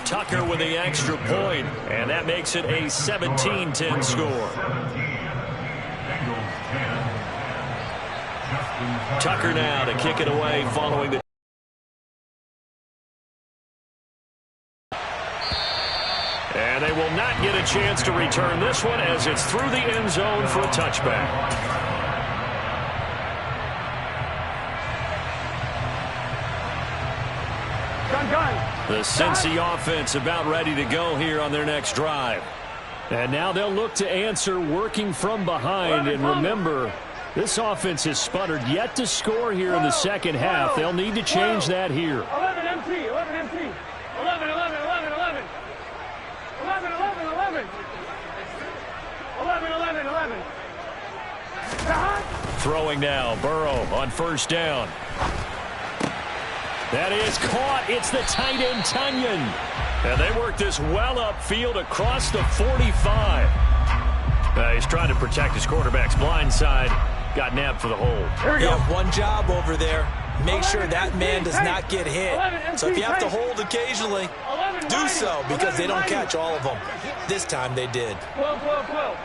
Tucker with the extra point, and that makes it a 17-10 score. Tucker now to kick it away following the and they will not get a chance to return this one as it's through the end zone for a touchback. The Cincy offense about ready to go here on their next drive. And now they'll look to answer working from behind. And remember, this offense has sputtered yet to score here in the second half. They'll need to change that here. 11 MT, 11 MT. 11, 11, 11, 11. 11, 11, 11. 11, 11, 11. Throwing now, Burrow on first down. That is caught. It's the tight end, Tunyon. And they work this well upfield across the 45. He's trying to protect his quarterback's blind side. Got nabbed for the hold. You have one job over there. Make sure that man does not get hit. So if you have to hold occasionally, do so because they don't catch all of them. This time they did. 12, 12, 12.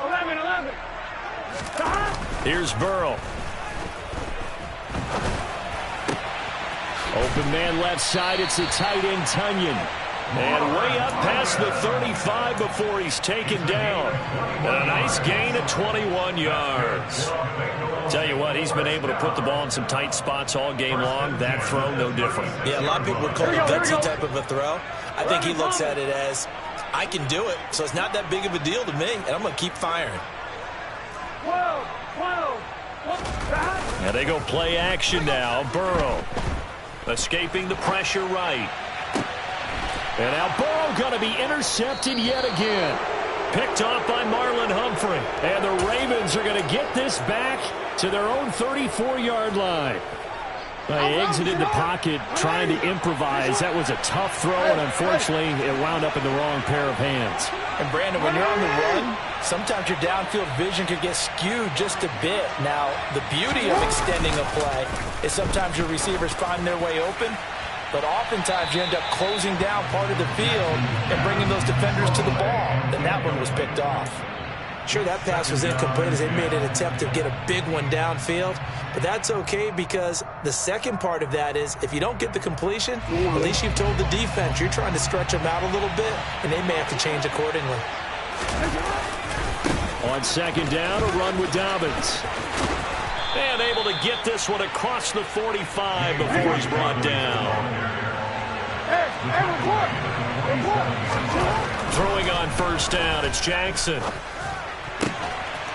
11, 11. Here's Burrow. Open man left side. It's the tight end, Tunyon. And way up past the 35 before he's taken down. And a nice gain of 21 yards. Tell you what, he's been able to put the ball in some tight spots all game long. That throw, no different. Yeah, a lot of people would call it a gutsy type of a throw. I think he looks at it as, I can do it, so it's not that big of a deal to me, and I'm going to keep firing. 12, 12. Now they go play action now. Burrow escaping the pressure right. And now Burrow going to be intercepted yet again. Picked off by Marlon Humphrey. And the Ravens are going to get this back to their own 34-yard line. He exited the pocket trying to improvise. That was a tough throw, and unfortunately, it wound up in the wrong pair of hands. And Brandon, when you're on the run, sometimes your downfield vision could get skewed just a bit. Now, the beauty of extending a play is sometimes your receivers find their way open, but oftentimes you end up closing down part of the field and bringing those defenders to the ball. And that one was picked off. Sure, that pass was incomplete as they made an attempt to get a big one downfield, but that's okay because the second part of that is if you don't get the completion, at least you've told the defense you're trying to stretch them out a little bit, and they may have to change accordingly. On second down, a run with Dobbins. And able to get this one across the 45 before he's brought down. Throwing on first down, it's Jackson.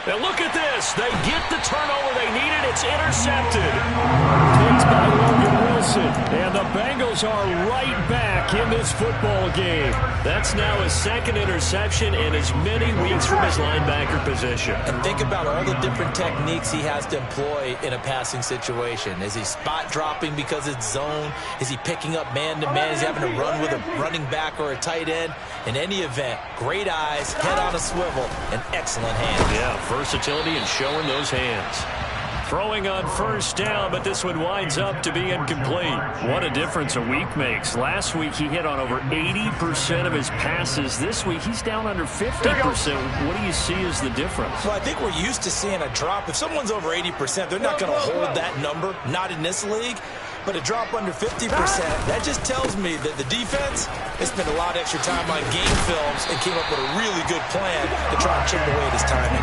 Now look at this. They get the turnover they needed. It's intercepted. Picked by Logan Wilson. And the Bengals are right back in this football game. That's now his second interception in as many weeks from his linebacker position. And think about all the different techniques he has to employ in a passing situation. Is he spot dropping because it's zone? Is he picking up man-to-man? Is he having to run with a running back or a tight end? In any event, great eyes, head on a swivel, and excellent hands. Yeah, versatility and showing those hands. Throwing on first down, but this one winds up to be incomplete. What a difference a week makes. Last week he hit on over 80% of his passes. This week he's down under 50%. What do you see as the difference? Well, I think we're used to seeing a drop. If someone's over 80%, they're not going to hold that number, not in this league. But a drop under 50%, that just tells me that the defense has spent a lot of extra time on game films and came up with a really good plan to try and chip away at his timing.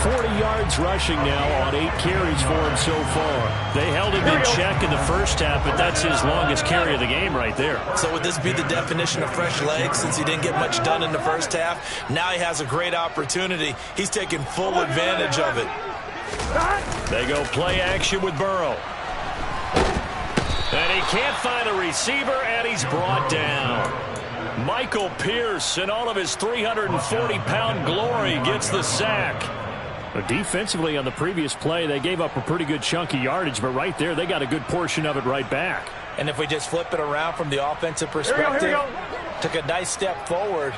40 yards rushing now on 8 carries for him so far. They held him in check in the first half, but that's his longest carry of the game right there. So would this be the definition of fresh legs since he didn't get much done in the first half? Now he has a great opportunity. He's taking full advantage of it. They go play action with Burrow. And he can't find a receiver, and he's brought down. Michael Pierce, in all of his 340-pound glory, gets the sack. But defensively on the previous play, they gave up a pretty good chunk of yardage, but right there, they got a good portion of it right back. And if we just flip it around from the offensive perspective, took a nice step forward,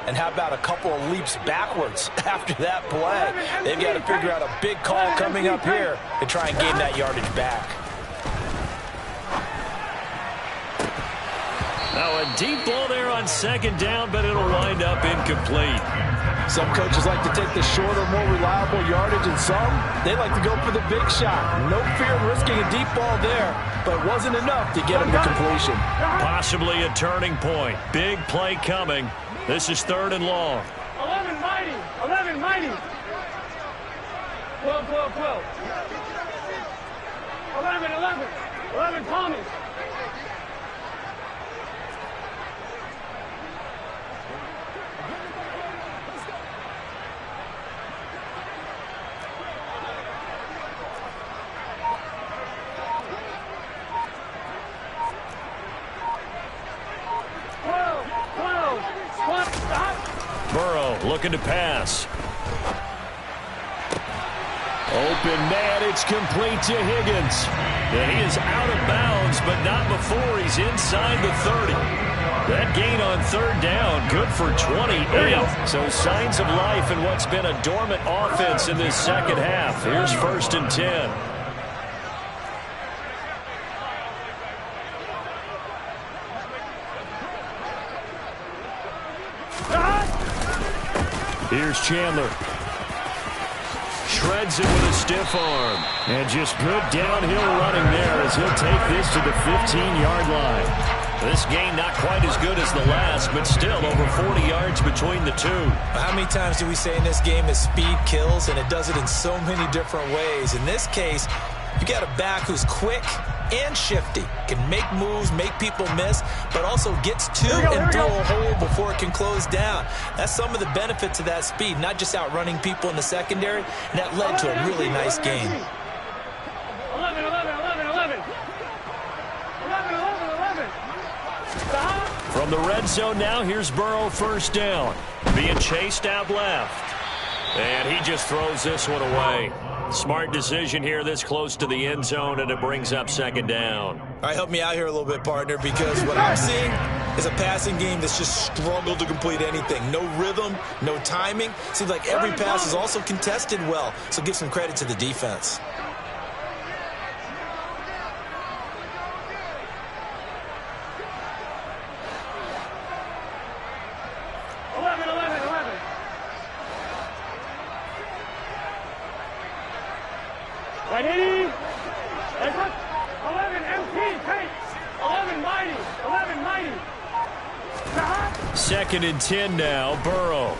and how about a couple of leaps backwards after that play? They've got to figure out a big call coming up here to try and gain that yardage back. Now a deep ball there on second down, but it'll wind up incomplete. Some coaches like to take the shorter, more reliable yardage, and some, they like to go for the big shot. No fear of risking a deep ball there, but it wasn't enough to get him to completion. Possibly a turning point. Big play coming. This is 3rd and long. 11 mighty. 11 mighty. 12, 12, 12. 11, 11. 11 Tommy. Burrow looking to pass. Open man, it's complete to Higgins. And he is out of bounds, but not before he's inside the 30. That gain on 3rd down, good for 28. So signs of life in what's been a dormant offense in this second half. Here's 1st and 10. Here's Chandler. Shreds it with a stiff arm. And just good downhill running there as he'll take this to the 15-yard line. This gain not quite as good as the last, but still over 40 yards between the two. How many times do we say in this game that speed kills, and it does it in so many different ways? In this case, you got a back who's quick and shifty, can make moves, make people miss, but also gets to and through a hole before it can close down. That's some of the benefits of that speed, not just outrunning people in the secondary, and that led to a really nice game. 11, 11, 11, 11. 11, 11, 11. Stop. From the red zone now, here's Burrow 1st down. Being chased out left. And he just throws this one away. Smart decision here this close to the end zone, and it brings up 2nd down. All right, help me out here a little bit, partner, because what I'm seeing is a passing game that's just struggled to complete anything. No rhythm, no timing. Seems like every pass is also contested well, so give some credit to the defense. 180. 11 MT, take. 11 mighty. 11 mighty. Second and 10 now, Burrow.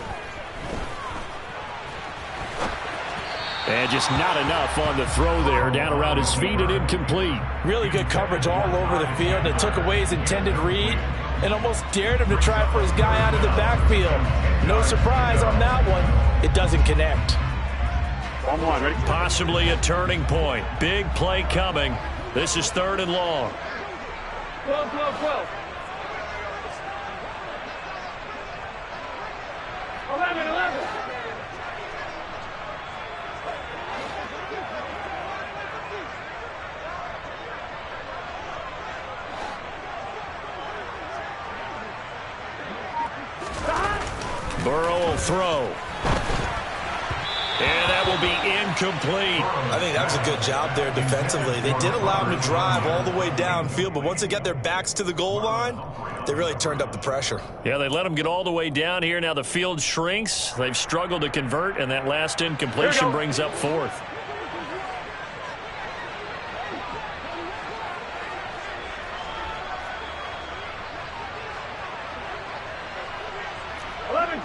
And just not enough on the throw there. Down around his feet and incomplete. Really good coverage all over the field. It took away his intended read and almost dared him to try for his guy out of the backfield. No surprise on that one. It doesn't connect. 1-1, ready? Possibly a turning point. Big play coming. This is 3rd and long. 12, 12, 12. 11, 11. Burrow will throw. And that will be incomplete. I think that was a good job there defensively. They did allow him to drive all the way downfield, but once they got their backs to the goal line, they really turned up the pressure. Yeah, they let him get all the way down here. Now the field shrinks. They've struggled to convert, and that last incompletion brings up 4th.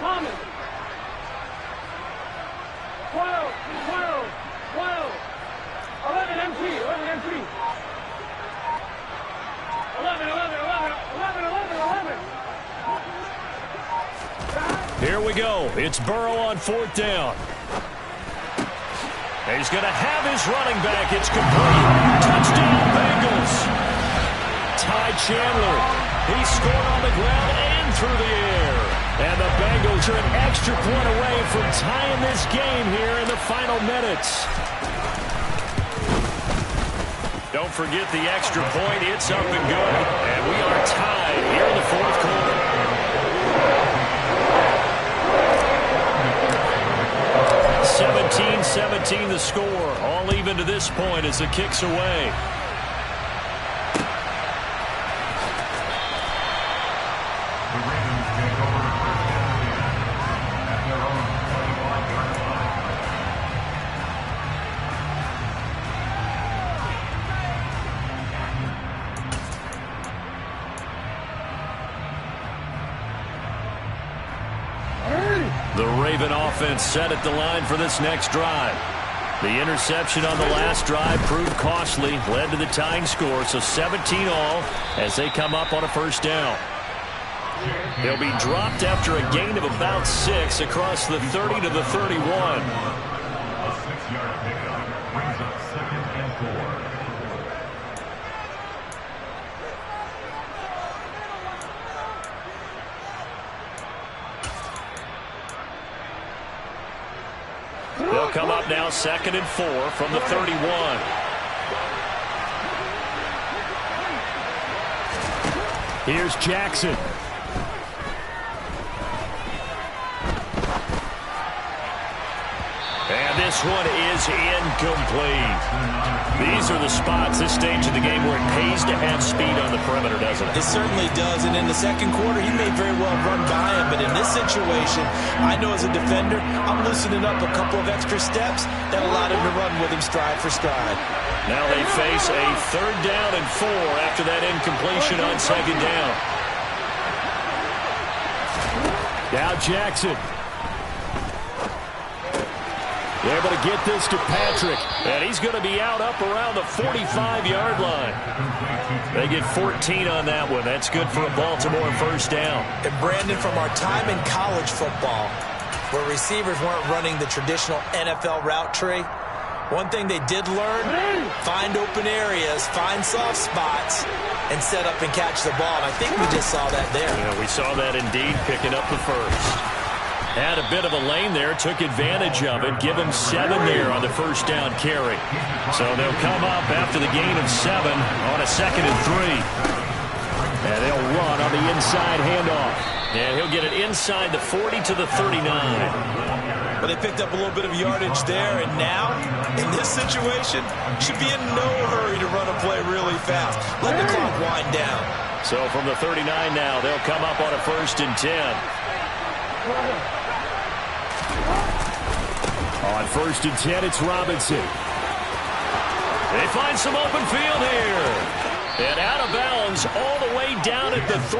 Common. 12, 12, 12. 11 MT, 11 MT. 11, 11, 11, 11, 11, 11. Here we go. It's Burrow on 4th down. And he's going to have his running back. It's complete. Touchdown, Bengals. Ty Chandler. He scored on the ground and through the air. And the Bengals are an extra point away from tying this game here in the final minutes. Don't forget the extra point. It's up and good. And we are tied here in the 4th quarter. (17-17) the score. All even to this point as the kick's away. The Raven offense set at the line for this next drive. The interception on the last drive proved costly, led to the tying score, so 17 all as they come up on a 1st down. They'll be dropped after a gain of about 6 across the 30 to the 31. A 6-yard pickup brings up 2nd and 4. They'll come up now 2nd and 4 from the 31. Here's Jackson. And this one is incomplete. These are the spots, this stage of the game, where it pays to have speed on the perimeter, doesn't it? It certainly does, and in the 2nd quarter, he may very well run by him, but in this situation, I know as a defender, I'm loosening up a couple of extra steps that allowed him to run with him stride for stride. Now they face a 3rd down and 4 after that incompletion on 2nd down. Now Jackson. They're able to get this to Patrick, and he's going to be out up around the 45-yard line. They get 14 on that one. That's good for a Baltimore 1st down. And Brandon, from our time in college football, where receivers weren't running the traditional NFL route tree, one thing they did learn, find open areas, find soft spots, and set up and catch the ball. And I think we just saw that there. Yeah, we saw that indeed, picking up the 1st. Had a bit of a lane there, took advantage of it, give him 7 there on the 1st down carry. So they'll come up after the gain of 7 on a 2nd and 3. And they'll run on the inside handoff. And he'll get it inside the 40 to the 39. But they picked up a little bit of yardage there, and now, in this situation, should be in no hurry to run a play really fast. Let the clock wind down. So from the 39 now, they'll come up on a 1st and 10. On 1st and 10, it's Robinson. They find some open field here. And out of bounds all the way down at the 3.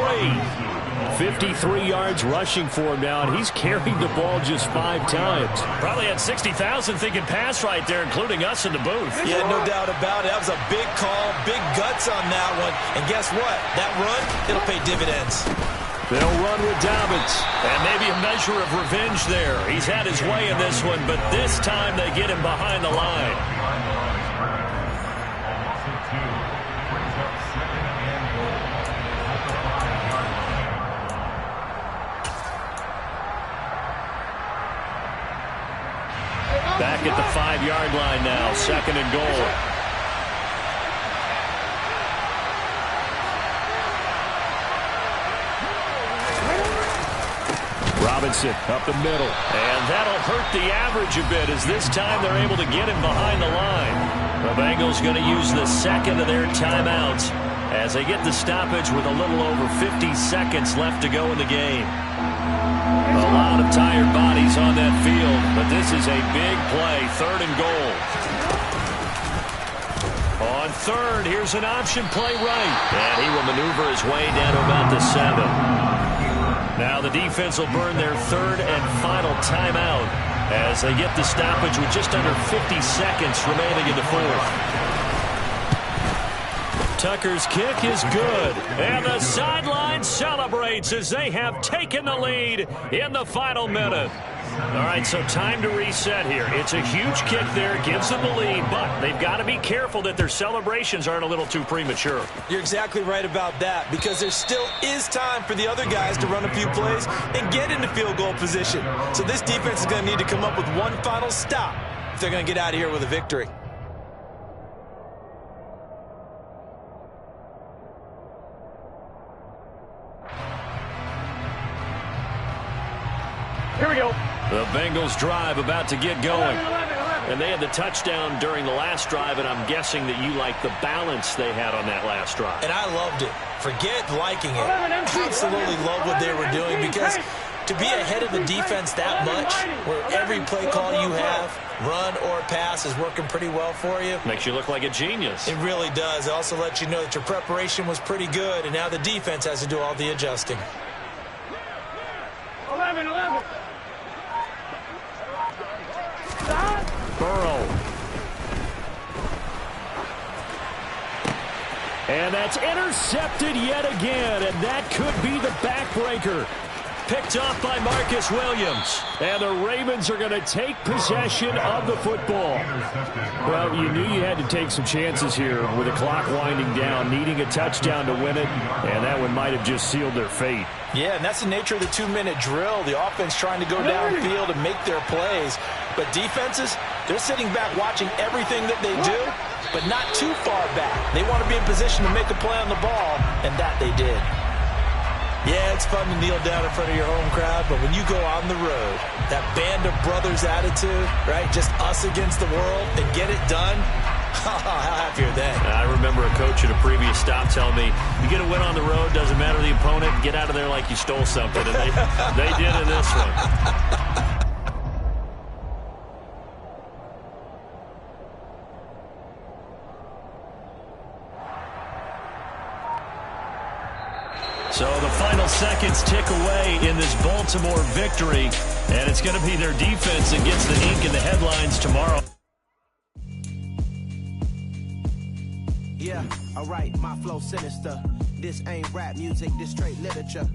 53 yards rushing for him now, and he's carried the ball just 5 times. Probably had 60,000 thinking pass right there, including us in the booth. Yeah, no doubt about it. That was a big call, big guts on that one. And guess what? That run, it'll pay dividends. They'll run with Dobbins. And maybe a measure of revenge there. He's had his way in this one, but this time they get him behind the line. Back at the 5-yard line now, 2nd and goal. Robinson up the middle. And that'll hurt the average a bit as this time they're able to get him behind the line. The Bengals going to use the 2nd of their timeouts as they get the stoppage with a little over 50 seconds left to go in the game. A lot of tired bodies on that field, but this is a big play, 3rd and goal. On 3rd, here's an option play right, and he will maneuver his way down to about the 7. Now the defense will burn their 3rd and final timeout as they get the stoppage with just under 50 seconds remaining in the 4th. Tucker's kick is good, and the sideline celebrates as they have taken the lead in the final minute. All right, so time to reset here. It's a huge kick there, gives them the lead, but they've got to be careful that their celebrations aren't a little too premature. You're exactly right about that, because there still is time for the other guys to run a few plays and get into field goal position. So this defense is going to need to come up with one final stop if they're going to get out of here with a victory. Here we go. The Bengals drive about to get going. And they had the touchdown during the last drive, and I'm guessing that you like the balance they had on that last drive. And I loved it. Forget liking it. Absolutely love what they were doing, because to be ahead of the defense that much, where every play call you have, run or pass, is working pretty well for you. Makes you look like a genius. It really does. It also lets you know that your preparation was pretty good, and now the defense has to do all the adjusting. 11. Burrow. And that's intercepted yet again, and that could be the backbreaker. Picked off by Marcus Williams. And the Ravens are going to take possession of the football. Well, you knew you had to take some chances here with the clock winding down, needing a touchdown to win it, and that one might have just sealed their fate. Yeah, and that's the nature of the 2-minute drill. The offense trying to go downfield and make their plays. But defenses, they're sitting back watching everything that they do, but not too far back. They want to be in position to make a play on the ball, and that they did. Yeah, it's fun to kneel down in front of your home crowd, but when you go on the road, that band of brothers attitude, right, just us against the world, and get it done, how happy are they? I remember a coach at a previous stop telling me, you get a win on the road, doesn't matter the opponent, get out of there like you stole something, and they did in this one. So the final seconds tick away in this Baltimore victory, and it's going to be their defense that gets the ink in the headlines tomorrow. Yeah, alright, my flow sinister. This ain't rap music, this straight literature.